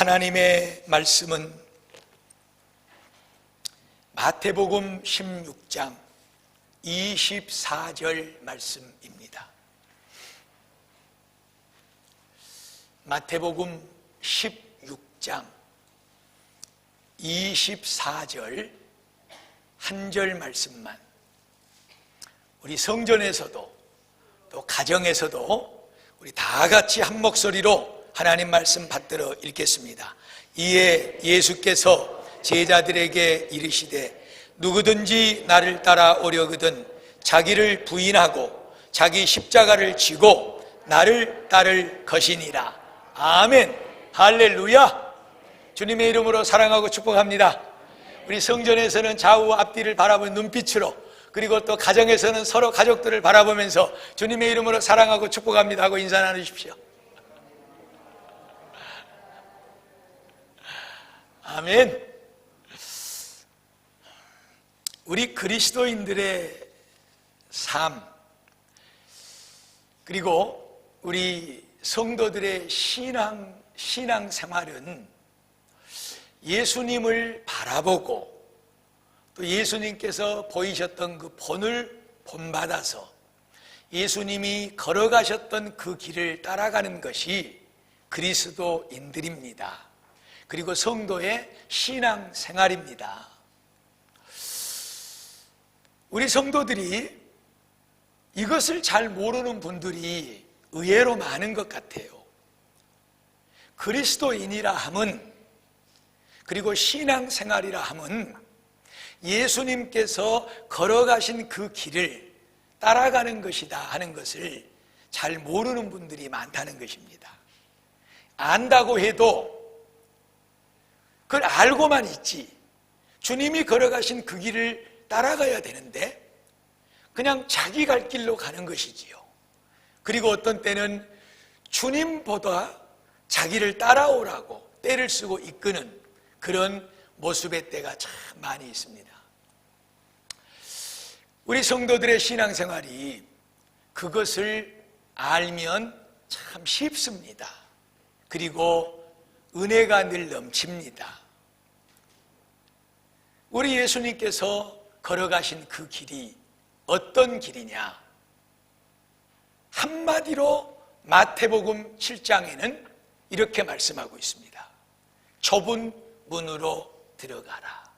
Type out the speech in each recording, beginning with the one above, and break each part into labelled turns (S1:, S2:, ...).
S1: 하나님의 말씀은 마태복음 16장 24절 말씀입니다. 마태복음 16장 24절 한 절 말씀만 우리 성전에서도 또 가정에서도 우리 다 같이 한 목소리로 하나님 말씀 받들어 읽겠습니다. 이에 예수께서 제자들에게 이르시되 누구든지 나를 따라오려거든 자기를 부인하고 자기 십자가를 지고 나를 따를 것이니라. 아멘. 할렐루야. 주님의 이름으로 사랑하고 축복합니다. 우리 성전에서는 좌우 앞뒤를 바라보는 눈빛으로, 그리고 또 가정에서는 서로 가족들을 바라보면서 주님의 이름으로 사랑하고 축복합니다 하고 인사 나누십시오. 아멘. 우리 그리스도인들의 삶, 그리고 우리 성도들의 신앙생활은 예수님을 바라보고 또 예수님께서 보이셨던 그 본을 본받아서 예수님이 걸어가셨던 그 길을 따라가는 것이 그리스도인들입니다. 그리고 성도의 신앙생활입니다. 우리 성도들이 이것을 잘 모르는 분들이 의외로 많은 것 같아요. 그리스도인이라 함은, 그리고 신앙생활이라 함은 예수님께서 걸어가신 그 길을 따라가는 것이다 하는 것을 잘 모르는 분들이 많다는 것입니다. 안다고 해도 그걸 알고만 있지, 주님이 걸어가신 그 길을 따라가야 되는데 그냥 자기 갈 길로 가는 것이지요. 그리고 어떤 때는 주님보다 자기를 따라오라고 떼를 쓰고 이끄는 그런 모습의 때가 참 많이 있습니다. 우리 성도들의 신앙생활이 그것을 알면 참 쉽습니다. 그리고 은혜가 늘 넘칩니다. 우리 예수님께서 걸어가신 그 길이 어떤 길이냐? 한마디로 마태복음 7장에는 이렇게 말씀하고 있습니다. 좁은 문으로 들어가라.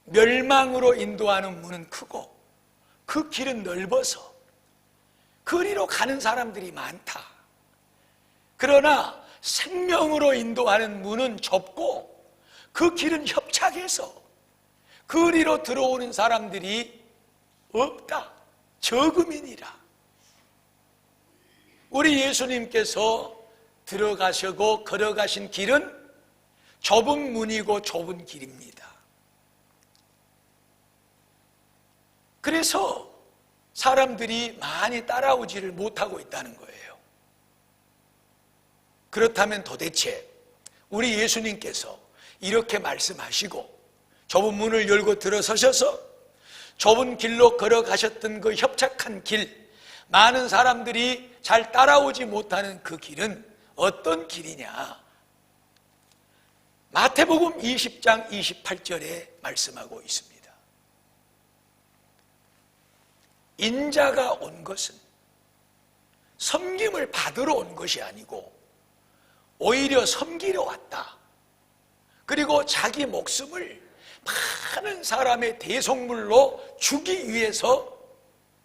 S1: 멸망으로 인도하는 문은 크고 그 길은 넓어서 그리로 가는 사람들이 많다. 그러나 생명으로 인도하는 문은 좁고 그 길은 협착해서 그리로 들어오는 사람들이 없다. 적음이니라. 우리 예수님께서 들어가시고 걸어가신 길은 좁은 문이고 좁은 길입니다. 그래서 사람들이 많이 따라오지를 못하고 있다는 거예요. 그렇다면 도대체 우리 예수님께서 이렇게 말씀하시고 좁은 문을 열고 들어서셔서 좁은 길로 걸어가셨던 그 협착한 길, 많은 사람들이 잘 따라오지 못하는 그 길은 어떤 길이냐? 마태복음 20장 28절에 말씀하고 있습니다. 인자가 온 것은 섬김을 받으러 온 것이 아니고 오히려 섬기러 왔다. 그리고 자기 목숨을 많은 사람의 대속물로 주기 위해서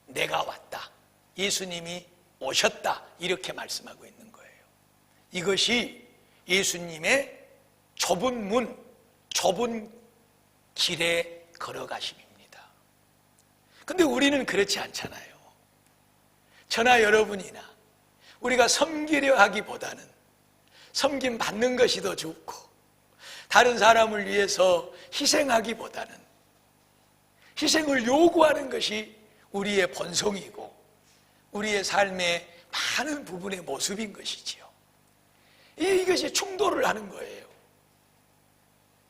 S1: 내가 왔다. 예수님이 오셨다. 이렇게 말씀하고 있는 거예요. 이것이 예수님의 좁은 문, 좁은 길에 걸어가심입니다. 근데 우리는 그렇지 않잖아요. 저나 여러분이나 우리가 섬기려 하기보다는 섬김 받는 것이 더 좋고 다른 사람을 위해서 희생하기보다는 희생을 요구하는 것이 우리의 본성이고 우리의 삶의 많은 부분의 모습인 것이지요. 이것이 충돌을 하는 거예요.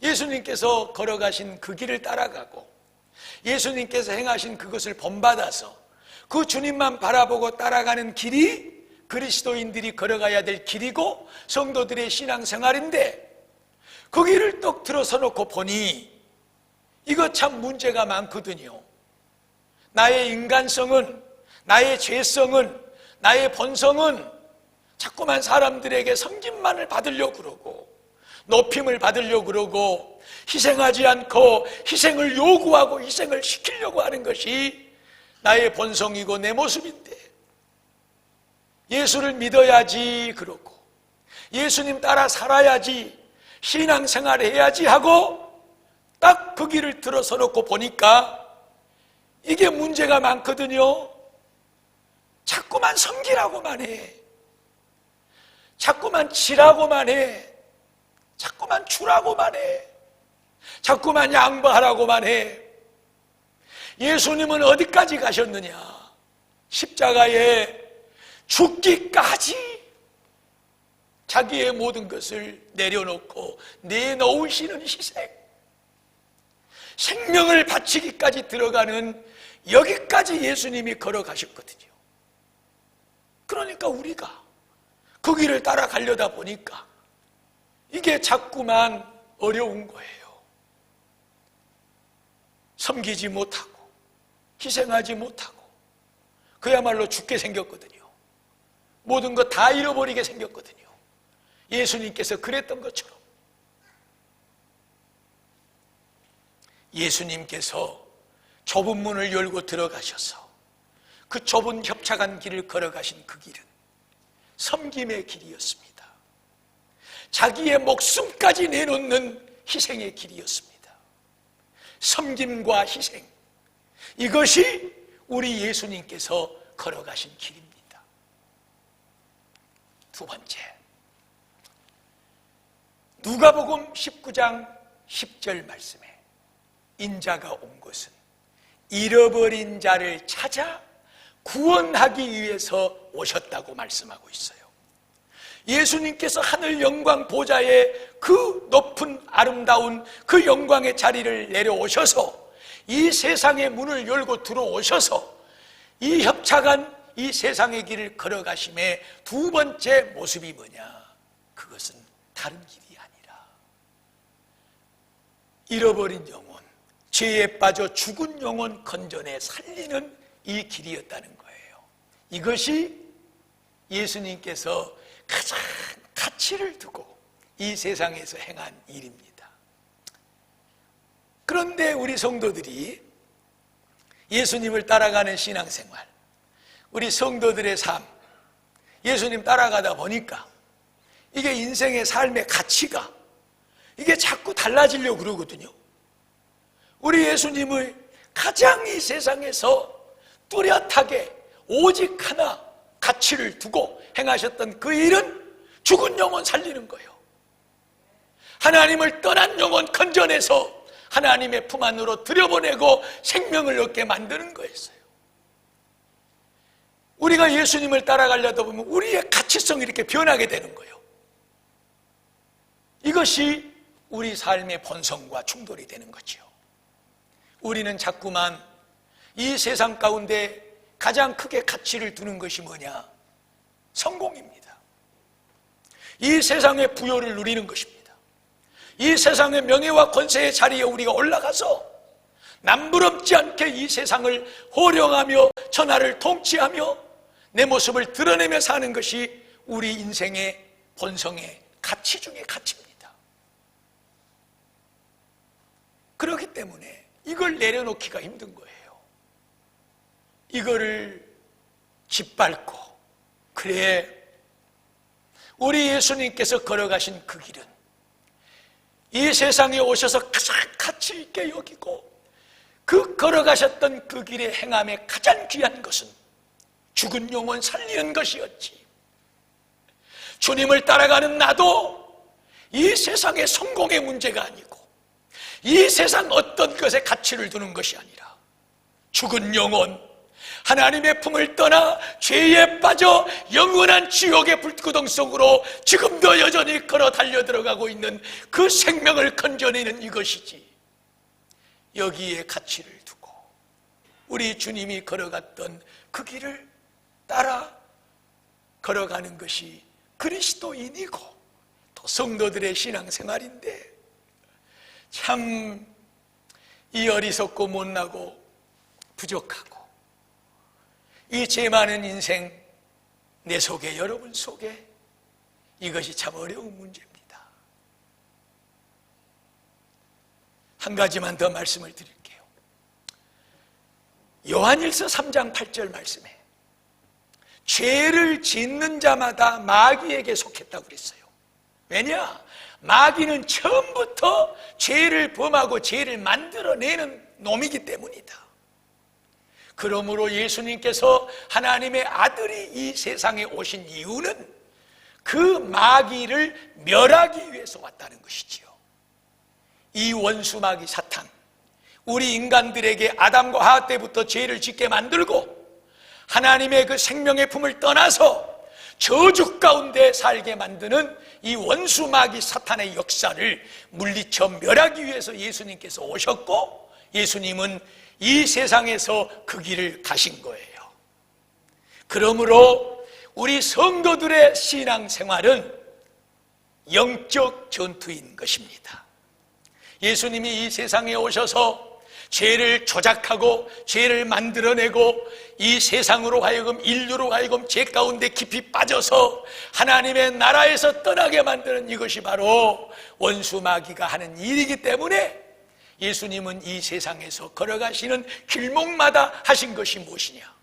S1: 예수님께서 걸어가신 그 길을 따라가고 예수님께서 행하신 그것을 본받아서 그 주님만 바라보고 따라가는 길이 그리스도인들이 걸어가야 될 길이고 성도들의 신앙생활인데 그 길을 떡 들어서 놓고 보니 이거 참 문제가 많거든요. 나의 인간성은, 나의 죄성은, 나의 본성은 자꾸만 사람들에게 섬김만을 받으려고 그러고 높임을 받으려고 그러고 희생하지 않고 희생을 요구하고 희생을 시키려고 하는 것이 나의 본성이고 내 모습인데, 예수를 믿어야지 그러고 예수님 따라 살아야지, 신앙생활 해야지 하고 딱 그 길을 들어서 놓고 보니까 이게 문제가 많거든요. 자꾸만 섬기라고만 해, 자꾸만 지라고만 해, 자꾸만 주라고만 해, 자꾸만 양보하라고만 해. 예수님은 어디까지 가셨느냐? 십자가에 죽기까지 자기의 모든 것을 내려놓고 내놓으시는 희생, 생명을 바치기까지 들어가는 여기까지 예수님이 걸어가셨거든요. 그러니까 우리가 그 길을 따라가려다 보니까 이게 자꾸만 어려운 거예요. 섬기지 못하고 희생하지 못하고 그야말로 죽게 생겼거든요. 모든 거 다 잃어버리게 생겼거든요. 예수님께서 그랬던 것처럼 예수님께서 좁은 문을 열고 들어가셔서 그 좁은 협착한 길을 걸어가신 그 길은 섬김의 길이었습니다. 자기의 목숨까지 내놓는 희생의 길이었습니다. 섬김과 희생, 이것이 우리 예수님께서 걸어가신 길입니다. 두 번째, 누가복음 19장 10절 말씀에 인자가 온 것은 잃어버린 자를 찾아 구원하기 위해서 오셨다고 말씀하고 있어요. 예수님께서 하늘 영광 보좌의 그 높은 아름다운 그 영광의 자리를 내려오셔서 이 세상의 문을 열고 들어오셔서 이 협착한 이 세상의 길을 걸어가심의 두 번째 모습이 뭐냐? 그것은 다른 길이 아니라 잃어버린 영혼, 죄에 빠져 죽은 영혼 건져내 살리는 이 길이었다는 거예요. 이것이 예수님께서 가장 가치를 두고 이 세상에서 행한 일입니다. 그런데 우리 성도들이 예수님을 따라가는 신앙생활, 우리 성도들의 삶, 예수님 따라가다 보니까 이게 인생의 삶의 가치가 이게 자꾸 달라지려고 그러거든요. 우리 예수님을 가장 이 세상에서 뚜렷하게 오직 하나 가치를 두고 행하셨던 그 일은 죽은 영혼 살리는 거예요. 하나님을 떠난 영혼 건져내서 하나님의 품 안으로 들여보내고 생명을 얻게 만드는 거였어요. 우리가 예수님을 따라가려다 보면 우리의 가치성이 이렇게 변하게 되는 거예요. 이것이 우리 삶의 본성과 충돌이 되는 거죠. 우리는 자꾸만 이 세상 가운데 가장 크게 가치를 두는 것이 뭐냐? 성공입니다. 이 세상의 부요를 누리는 것입니다. 이 세상의 명예와 권세의 자리에 우리가 올라가서 남부럽지 않게 이 세상을 호령하며 천하를 통치하며 내 모습을 드러내며 사는 것이 우리 인생의 본성의 가치 중의 가치입니다. 그렇기 때문에 이걸 내려놓기가 힘든 거예요. 이거를 짓밟고, 그래, 우리 예수님께서 걸어가신 그 길은 이 세상에 오셔서 가장 가치 있게 여기고 그 걸어가셨던 그 길의 행함의 가장 귀한 것은 죽은 영혼 살리는 것이었지. 주님을 따라가는 나도 이 세상의 성공의 문제가 아니고 이 세상 어떤 것에 가치를 두는 것이 아니라 죽은 영혼, 하나님의 품을 떠나 죄에 빠져 영원한 지옥의 불구덩 속으로 지금도 여전히 걸어 달려 들어가고 있는 그 생명을 건져내는 이것이지. 여기에 가치를 두고 우리 주님이 걸어갔던 그 길을 따라 걸어가는 것이 그리스도인이고 또 성도들의 신앙생활인데, 참 이 어리석고 못나고 부족하고 이 죄 많은 인생, 내 속에, 여러분 속에 이것이 참 어려운 문제입니다. 한 가지만 더 말씀을 드릴게요. 요한일서 3장 8절 말씀에 죄를 짓는 자마다 마귀에게 속했다고 그랬어요. 왜냐? 마귀는 처음부터 죄를 범하고 죄를 만들어내는 놈이기 때문이다. 그러므로 예수님께서 하나님의 아들이 이 세상에 오신 이유는 그 마귀를 멸하기 위해서 왔다는 것이지요. 이 원수 마귀 사탄, 우리 인간들에게 아담과 하와 때부터 죄를 짓게 만들고 하나님의 그 생명의 품을 떠나서 저주 가운데 살게 만드는 이 원수 마귀 사탄의 역사를 물리쳐 멸하기 위해서 예수님께서 오셨고, 예수님은 이 세상에서 그 길을 가신 거예요. 그러므로 우리 성도들의 신앙생활은 영적 전투인 것입니다. 예수님이 이 세상에 오셔서 죄를 조작하고 죄를 만들어내고 이 세상으로 하여금, 인류로 하여금 죄 가운데 깊이 빠져서 하나님의 나라에서 떠나게 만드는 이것이 바로 원수 마귀가 하는 일이기 때문에 예수님은 이 세상에서 걸어가시는 길목마다 하신 것이 무엇이냐?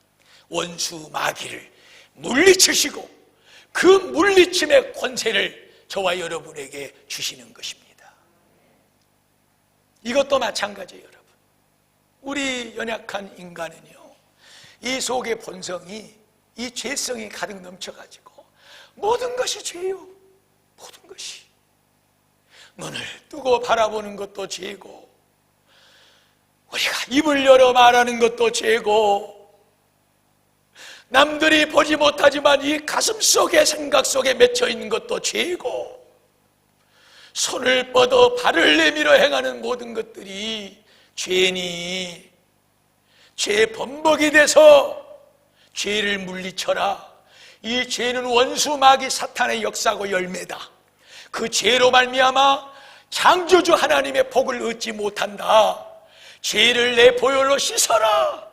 S1: 원수 마귀를 물리치시고 그 물리침의 권세를 저와 여러분에게 주시는 것입니다. 이것도 마찬가지예요, 여러분. 우리 연약한 인간은요, 이 속의 본성이, 이 죄성이 가득 넘쳐가지고 모든 것이 죄요. 모든 것이. 눈을 뜨고 바라보는 것도 죄고, 우리가 입을 열어 말하는 것도 죄고, 남들이 보지 못하지만 이 가슴 속에, 생각 속에 맺혀 있는 것도 죄고, 손을 뻗어 발을 내밀어 행하는 모든 것들이 죄니, 죄 범벅이 돼서 죄를 물리쳐라. 이 죄는 원수 마귀 사탄의 역사고 열매다. 그 죄로 말미암아 창조주 하나님의 복을 얻지 못한다. 죄를 내 보혈로 씻어라.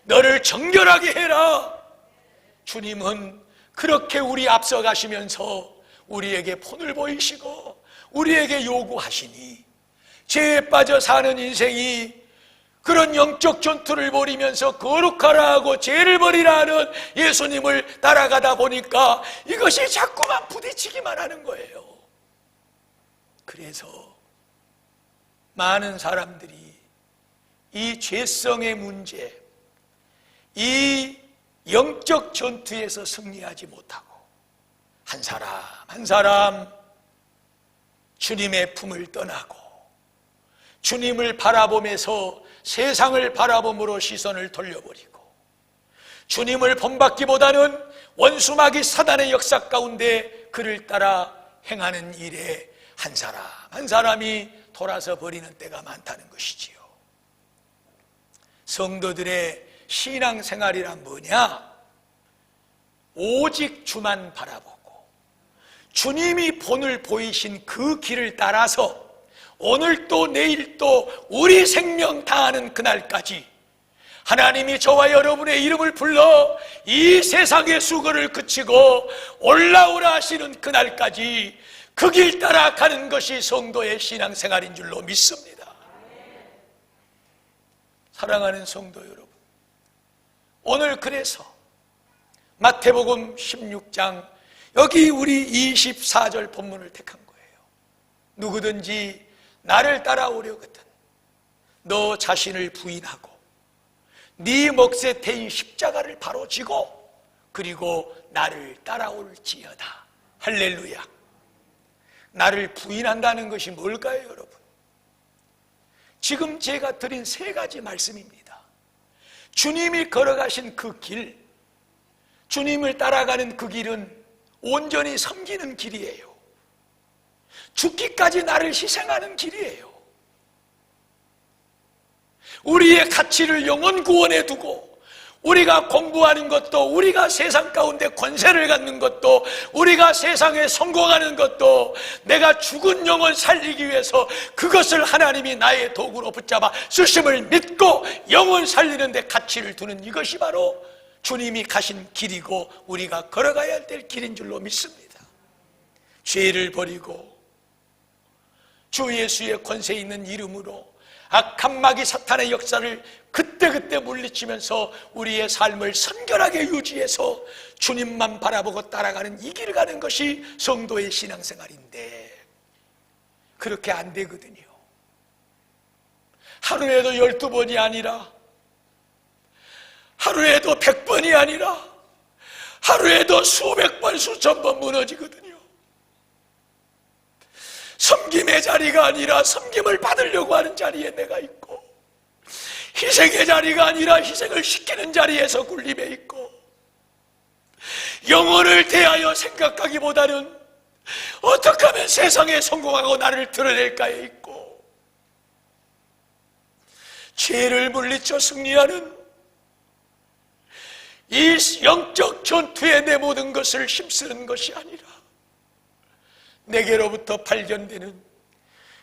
S1: 너를 정결하게 해라. 주님은 그렇게 우리 앞서가시면서 우리에게 본을 보이시고 우리에게 요구하시니, 죄에 빠져 사는 인생이 그런 영적 전투를 벌이면서 거룩하라 하고 죄를 버리라 하는 예수님을 따라가다 보니까 이것이 자꾸만 부딪히기만 하는 거예요. 그래서 많은 사람들이 이 죄성의 문제, 이 영적 전투에서 승리하지 못하고 한 사람 한 사람 주님의 품을 떠나고 주님을 바라보면서 세상을 바라봄으로 시선을 돌려버리고 주님을 본받기보다는 원수 마귀 사단의 역사 가운데 그를 따라 행하는 일에 한 사람 한 사람이 돌아서 버리는 때가 많다는 것이지요. 성도들의 신앙생활이란 뭐냐? 오직 주만 바라보고 주님이 본을 보이신 그 길을 따라서 오늘 또 내일 또 우리 생명 다하는 그날까지 하나님이 저와 여러분의 이름을 불러 이 세상의 수고를 그치고 올라오라 하시는 그날까지 그 길 따라 가는 것이 성도의 신앙생활인 줄로 믿습니다. 사랑하는 성도 여러분, 오늘 그래서 마태복음 16장 여기 우리 24절 본문을 택한 거예요. 누구든지 나를 따라오려거든 너 자신을 부인하고 네 몫에 태인 십자가를 바로 지고 그리고 나를 따라올지어다. 할렐루야. 나를 부인한다는 것이 뭘까요, 여러분? 지금 제가 드린 세 가지 말씀입니다. 주님이 걸어가신 그 길, 주님을 따라가는 그 길은 온전히 섬기는 길이에요. 죽기까지 나를 희생하는 길이에요. 우리의 가치를 영원 구원에 두고 우리가 공부하는 것도, 우리가 세상 가운데 권세를 갖는 것도, 우리가 세상에 성공하는 것도 내가 죽은 영혼 살리기 위해서 그것을 하나님이 나의 도구로 붙잡아 쓰심을 믿고 영혼 살리는 데 가치를 두는 이것이 바로 주님이 가신 길이고 우리가 걸어가야 될 길인 줄로 믿습니다. 죄를 버리고 주 예수의 권세 있는 이름으로 악한 마귀 사탄의 역사를 그때그때 물리치면서 우리의 삶을 선결하게 유지해서 주님만 바라보고 따라가는 이 길을 가는 것이 성도의 신앙생활인데 그렇게 안 되거든요. 하루에도 12번이 아니라, 하루에도 100번이 아니라, 하루에도 수백 번, 수천 번 무너지거든요. 섬김의 자리가 아니라 섬김을 받으려고 하는 자리에 내가 있고, 희생의 자리가 아니라 희생을 시키는 자리에서 굴림에 있고, 영혼을 대하여 생각하기보다는 어떻게 하면 세상에 성공하고 나를 드러낼까에 있고, 죄를 물리쳐 승리하는 이 영적 전투에 내 모든 것을 힘쓰는 것이 아니라 내게로부터 발견되는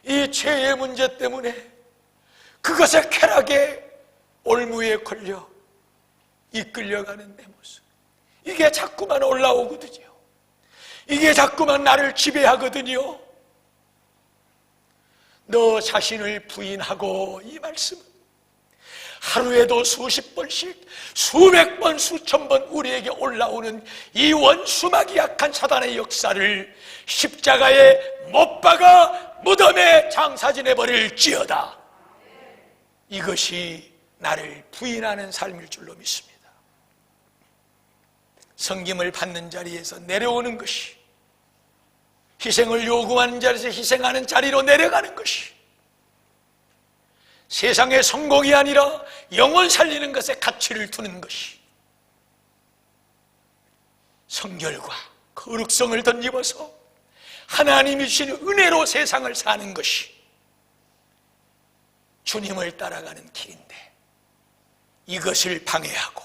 S1: 이 죄의 문제 때문에 그것의 쾌락에 올무에 걸려 이끌려가는 내 모습, 이게 자꾸만 올라오거든요. 이게 자꾸만 나를 지배하거든요. 너 자신을 부인하고, 이 말씀은 하루에도 수십 번씩, 수백 번, 수천 번 우리에게 올라오는 이 원수마귀 약한 사단의 역사를 십자가에 못 박아 무덤에 장사지내버릴지어다. 이것이 나를 부인하는 삶일 줄로 믿습니다. 섬김을 받는 자리에서 내려오는 것이, 희생을 요구하는 자리에서 희생하는 자리로 내려가는 것이, 세상의 성공이 아니라 영혼 살리는 것에 가치를 두는 것이, 성결과 거룩성을 덧입어서 하나님이 주신 은혜로 세상을 사는 것이 주님을 따라가는 길인데, 이것을 방해하고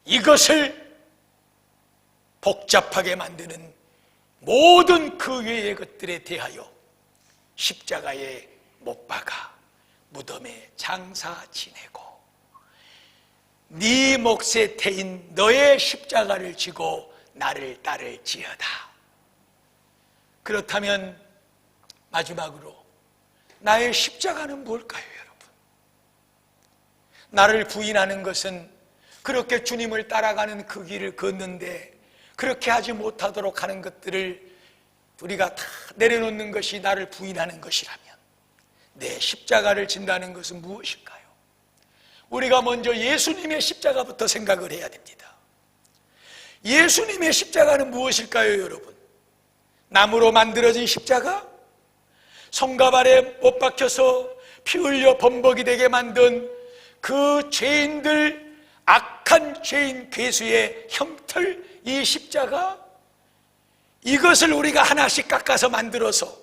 S1: 이것을 복잡하게 만드는 모든 그 외의 것들에 대하여 십자가에 못 박아 무덤에 장사 지내고 네 몫의 태인 너의 십자가를 지고 나를 따를지어다. 그렇다면 마지막으로 나의 십자가는 뭘까요, 여러분? 나를 부인하는 것은 그렇게 주님을 따라가는 그 길을 걷는데 그렇게 하지 못하도록 하는 것들을 우리가 다 내려놓는 것이 나를 부인하는 것이라면 내 십자가를 진다는 것은 무엇일까요? 우리가 먼저 예수님의 십자가부터 생각을 해야 됩니다. 예수님의 십자가는 무엇일까요, 여러분? 나무로 만들어진 십자가? 성갑 아래 못 박혀서 피 흘려 범벅이 되게 만든 그 죄인들, 악한 죄인 괴수의 형틀, 이 십자가? 이것을 우리가 하나씩 깎아서 만들어서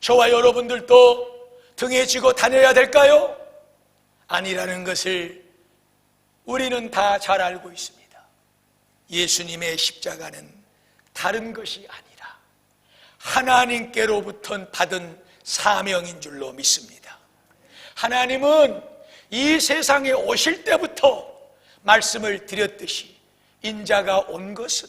S1: 저와 여러분들도 등에 지고 다녀야 될까요? 아니라는 것을 우리는 다 잘 알고 있습니다. 예수님의 십자가는 다른 것이 아니라 하나님께로부터 받은 사명인 줄로 믿습니다. 하나님은 이 세상에 오실 때부터 말씀을 드렸듯이 인자가 온 것은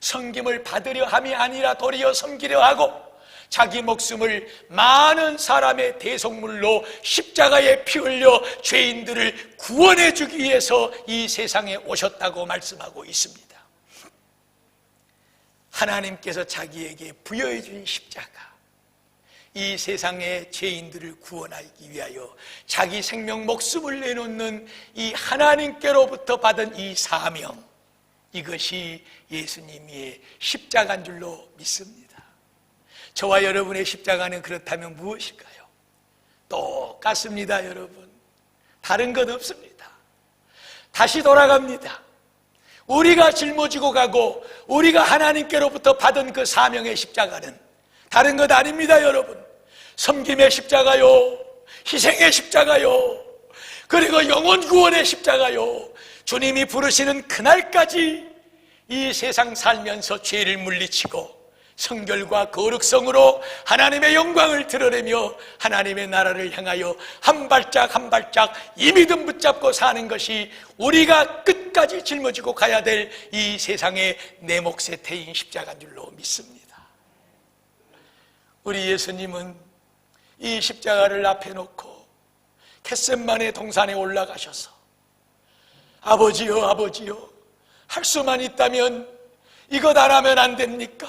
S1: 섬김을 받으려 함이 아니라 도리어 섬기려 하고 자기 목숨을 많은 사람의 대속물로 십자가에 피 흘려 죄인들을 구원해 주기 위해서 이 세상에 오셨다고 말씀하고 있습니다. 하나님께서 자기에게 부여해 주신 십자가, 이 세상의 죄인들을 구원하기 위하여 자기 생명 목숨을 내놓는 이 하나님께로부터 받은 이 사명, 이것이 예수님의 십자가인 줄로 믿습니다. 저와 여러분의 십자가는 그렇다면 무엇일까요? 똑같습니다, 여러분. 다른 것 없습니다. 다시 돌아갑니다. 우리가 짊어지고 가고 우리가 하나님께로부터 받은 그 사명의 십자가는 다른 것 아닙니다, 여러분. 섬김의 십자가요, 희생의 십자가요, 그리고 영혼 구원의 십자가요, 주님이 부르시는 그날까지 이 세상 살면서 죄를 물리치고 성결과 거룩성으로 하나님의 영광을 드러내며 하나님의 나라를 향하여 한 발짝 한 발짝 이 믿음 붙잡고 사는 것이 우리가 끝까지 짊어지고 가야 될 이 세상의 내 몫의 태인 십자가인 줄로 믿습니다. 우리 예수님은 이 십자가를 앞에 놓고 겟셋마네 동산에 올라가셔서 아버지여 아버지여 할 수만 있다면 이것 안 하면 안 됩니까?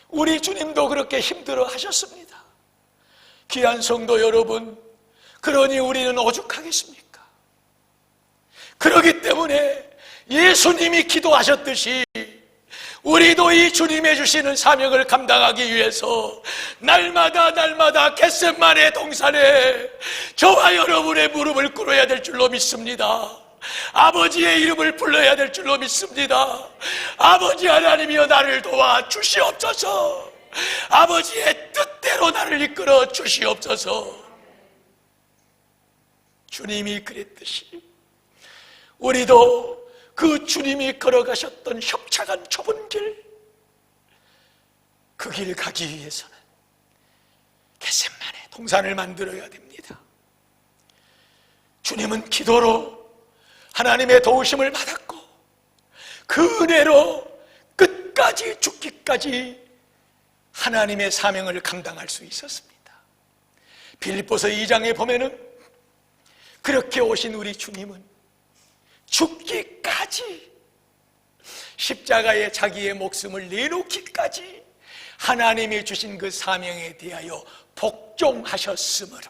S1: 우리 주님도 그렇게 힘들어 하셨습니다. 귀한 성도 여러분, 그러니 우리는 오죽하겠습니까? 그렇기 때문에 예수님이 기도하셨듯이 우리도 이 주님의 주시는 사명을 감당하기 위해서 날마다 겟셋마네 동산에 저와 여러분의 무릎을 꿇어야 될 줄로 믿습니다. 아버지의 이름을 불러야 될 줄로 믿습니다. 아버지 하나님이여 나를 도와 주시옵소서. 아버지의 뜻대로 나를 이끌어 주시옵소서. 주님이 그랬듯이 우리도 그 주님이 걸어가셨던 협착한 좁은 길, 그 길 가기 위해서는 겟셋마네 동산을 만들어야 됩니다. 주님은 기도로 하나님의 도우심을 받았고 그 은혜로 끝까지 죽기까지 하나님의 사명을 감당할 수 있었습니다. 빌립보서 2장에 보면은 그렇게 오신 우리 주님은 죽기까지 십자가에 자기의 목숨을 내놓기까지 하나님이 주신 그 사명에 대하여 복종하셨으므로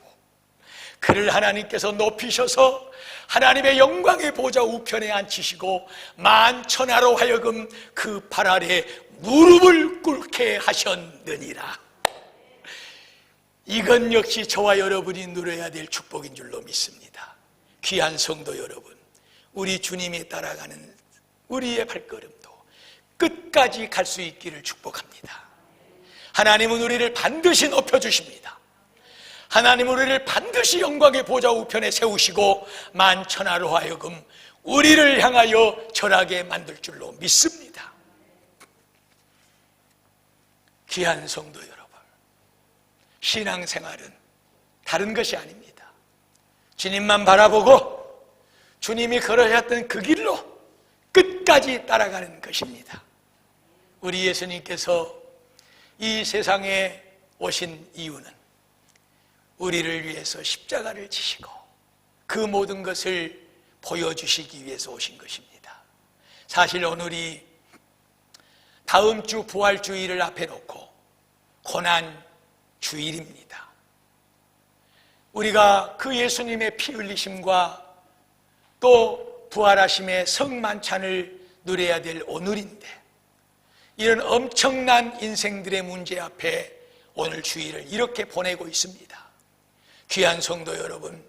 S1: 그를 하나님께서 높이셔서 하나님의 영광의 보좌 우편에 앉히시고 만천하로 하여금 그 발 아래 무릎을 꿇게 하셨느니라. 이건 역시 저와 여러분이 누려야 될 축복인 줄로 믿습니다. 귀한 성도 여러분, 우리 주님이 따라가는 우리의 발걸음도 끝까지 갈 수 있기를 축복합니다. 하나님은 우리를 반드시 높여주십니다. 하나님은 우리를 반드시 영광의 보좌 우편에 세우시고 만천하로 하여금 우리를 향하여 절하게 만들 줄로 믿습니다. 귀한 성도 여러분, 신앙생활은 다른 것이 아닙니다. 주님만 바라보고 주님이 걸으셨던 그 길로 끝까지 따라가는 것입니다. 우리 예수님께서 이 세상에 오신 이유는 우리를 위해서 십자가를 지시고 그 모든 것을 보여주시기 위해서 오신 것입니다. 사실 오늘이 다음 주 부활주의를 앞에 놓고 고난주일입니다. 우리가 그 예수님의 피 흘리심과 또 부활하심의 성만찬을 누려야 될 오늘인데 이런 엄청난 인생들의 문제 앞에 오늘 주일을 이렇게 보내고 있습니다. 귀한 성도 여러분,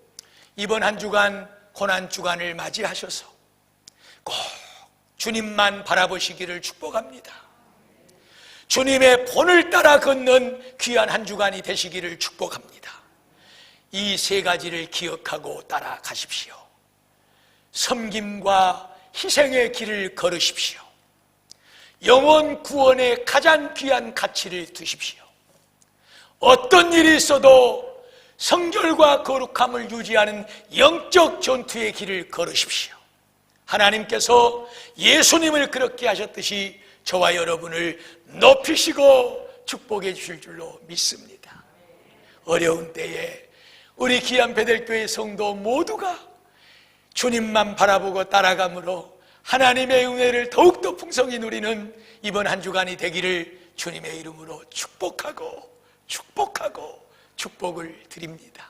S1: 이번 한 주간 고난주간을 맞이하셔서 꼭 주님만 바라보시기를 축복합니다. 주님의 본을 따라 걷는 귀한 한 주간이 되시기를 축복합니다. 이 세 가지를 기억하고 따라가십시오. 섬김과 희생의 길을 걸으십시오. 영혼 구원의 가장 귀한 가치를 두십시오. 어떤 일이 있어도 성결과 거룩함을 유지하는 영적 전투의 길을 걸으십시오. 하나님께서 예수님을 그렇게 하셨듯이 저와 여러분을 높이시고 축복해 주실 줄로 믿습니다. 어려운 때에 우리 귀한 베델교회 성도 모두가 주님만 바라보고 따라감으로 하나님의 은혜를 더욱더 풍성히 누리는 이번 한 주간이 되기를 주님의 이름으로 축복하고 축복을 드립니다.